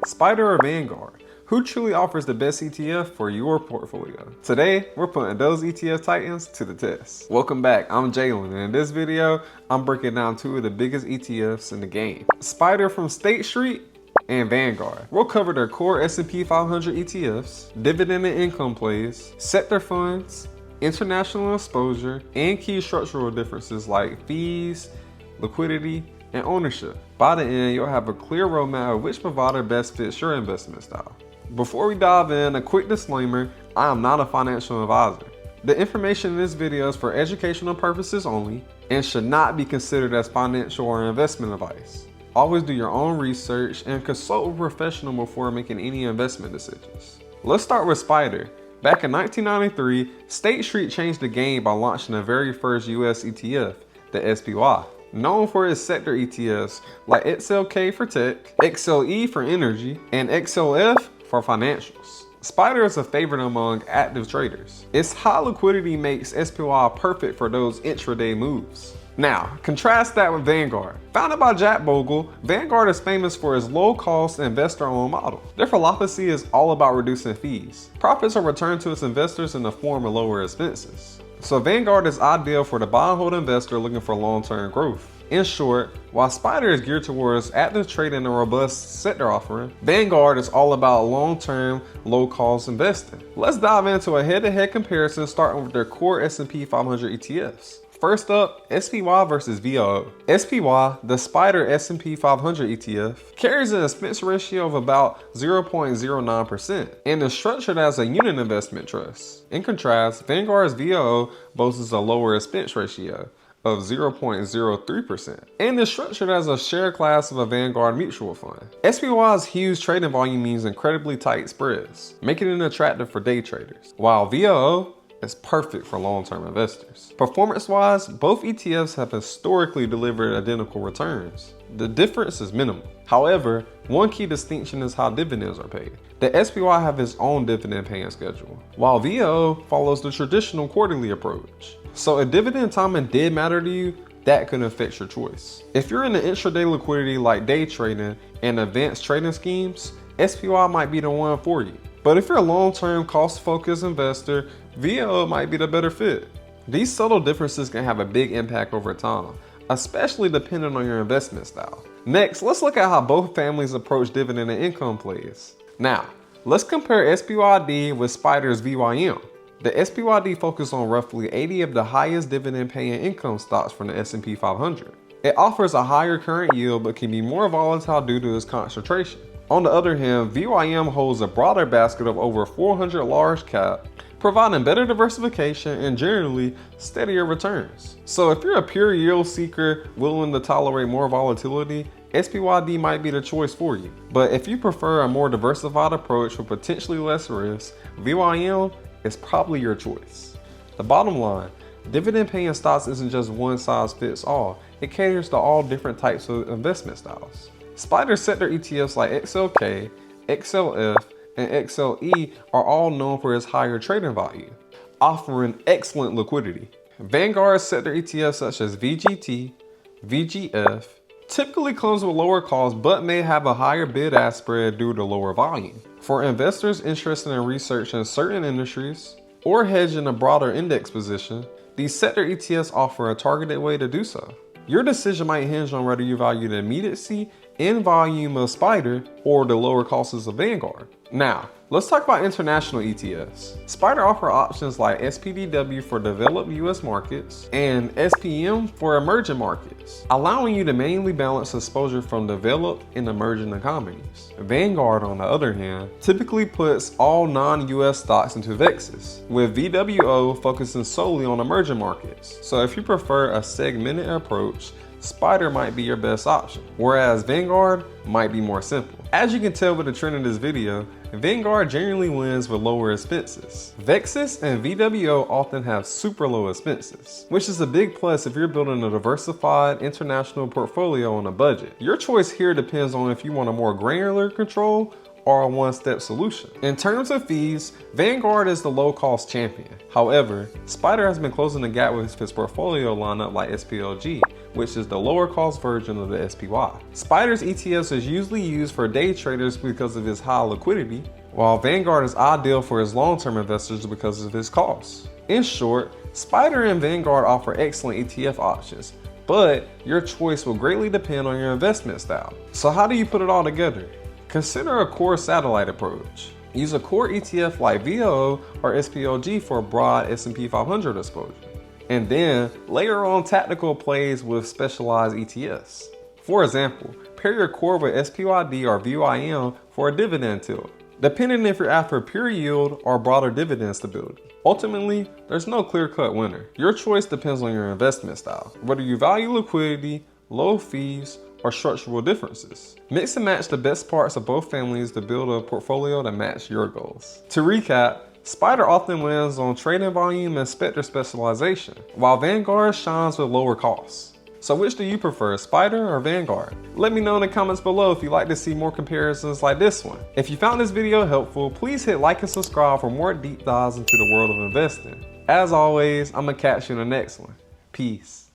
SPDR or Vanguard? Who truly offers the best ETF for your portfolio? Today, we're putting those ETF titans to the test. Welcome back, I'm Jalen, and in this video, I'm breaking down two of the biggest ETFs in the game. SPDR from State Street and Vanguard. We'll cover their core S&P 500 ETFs, dividend and income plays, sector funds, international exposure, and key structural differences like fees, liquidity, and ownership. By the end, you'll have a clear roadmap of which provider best fits your investment style. Before we dive in, a quick disclaimer, I am not a financial advisor. The information in this video is for educational purposes only and should not be considered as financial or investment advice. Always do your own research and consult with a professional before making any investment decisions. Let's start with SPDR. Back in 1993, State Street changed the game by launching the very first US ETF, the SPY. Known for its sector ETFs like XLK for tech, XLE for energy, and XLF for financials. SPDR is a favorite among active traders. Its high liquidity makes SPY perfect for those intraday moves. Now, contrast that with Vanguard. Founded by Jack Bogle, Vanguard is famous for its low-cost investor-owned model. Their philosophy is all about reducing fees. Profits are returned to its investors in the form of lower expenses. So Vanguard is ideal for the buy and hold investor looking for long-term growth. In short, while SPDR is geared towards active trading and a robust sector offering, Vanguard is all about long-term, low-cost investing. Let's dive into a head-to-head comparison starting with their core S&P 500 ETFs. First up, SPY versus VOO. SPY, the SPDR S&P 500 ETF, carries an expense ratio of about 0.09% and is structured as a unit investment trust. In contrast, Vanguard's VOO boasts a lower expense ratio of 0.03% and is structured as a share class of a Vanguard mutual fund. SPY's huge trading volume means incredibly tight spreads, making it attractive for day traders, while VOO is perfect for long-term investors. Performance-wise, both ETFs have historically delivered identical returns. The difference is minimal. However, one key distinction is how dividends are paid. The SPY have its own dividend paying schedule, while VOO follows the traditional quarterly approach. So if dividend timing did matter to you, that could affect your choice. If you're into intraday liquidity like day trading and advanced trading schemes, SPY might be the one for you. But if you're a long-term cost-focused investor, VOO might be the better fit. These subtle differences can have a big impact over time, especially depending on your investment style. Next, let's look at how both families approach dividend and income plays. Now, let's compare SPYD with SPDR's VYM. The SPYD focuses on roughly 80 of the highest dividend-paying income stocks from the S&P 500. It offers a higher current yield but can be more volatile due to its concentration. On the other hand, VYM holds a broader basket of over 400 large cap, providing better diversification and generally steadier returns. So if you're a pure yield seeker willing to tolerate more volatility, SPYD might be the choice for you. But if you prefer a more diversified approach with potentially less risk, VYM is probably your choice. The bottom line, dividend paying stocks isn't just one size fits all. It caters to all different types of investment styles. SPDR sector ETFs like XLK, XLF, and XLE are all known for its higher trading volume, offering excellent liquidity. Vanguard sector ETFs such as VGT, VGF typically comes with lower costs but may have a higher bid-ask spread due to lower volume. For investors interested in researching certain industries or hedging a broader index position, these sector ETFs offer a targeted way to do so. Your decision might hinge on whether you value the immediacy and volume of SPDR or the lower costs of Vanguard. Now, let's talk about international ETFs. SPDR offer options like SPDW for developed US markets and SPEM for emerging markets, allowing you to manually balance exposure from developed and emerging economies. Vanguard, on the other hand, typically puts all non-US stocks into VXUS, with VWO focusing solely on emerging markets. So if you prefer a segmented approach, SPDR might be your best option, whereas Vanguard might be more simple. As you can tell with the trend in this video, Vanguard generally wins with lower expenses. VXUS and VWO often have super low expenses, which is a big plus if you're building a diversified international portfolio on a budget. Your choice here depends on if you want a more granular control or a one-step solution. In terms of fees, Vanguard is the low-cost champion. However, SPDR has been closing the gap with its portfolio lineup like SPLG, which is the lower cost version of the SPY. SPDR's ETFs is usually used for day traders because of its high liquidity, while Vanguard is ideal for its long-term investors because of its costs. In short, SPDR and Vanguard offer excellent ETF options, but your choice will greatly depend on your investment style. So how do you put it all together? Consider a core satellite approach. Use a core ETF like VOO or SPLG for a broad S&P 500 exposure. And then layer on tactical plays with specialized ETFs. For example, pair your core with SPYD or VYM for a dividend tilt, depending if you're after pure yield or broader dividend stability. Ultimately, there's no clear-cut winner. Your choice depends on your investment style, whether you value liquidity, low fees, or structural differences. Mix and match the best parts of both families to build a portfolio that match your goals. To recap, SPDR often wins on trading volume and sector specialization, while Vanguard shines with lower costs. So which do you prefer, SPDR or Vanguard? Let me know in the comments below if you'd like to see more comparisons like this one. If you found this video helpful, please hit like and subscribe for more deep dives into the world of investing. As always, I'm gonna catch you in the next one. Peace.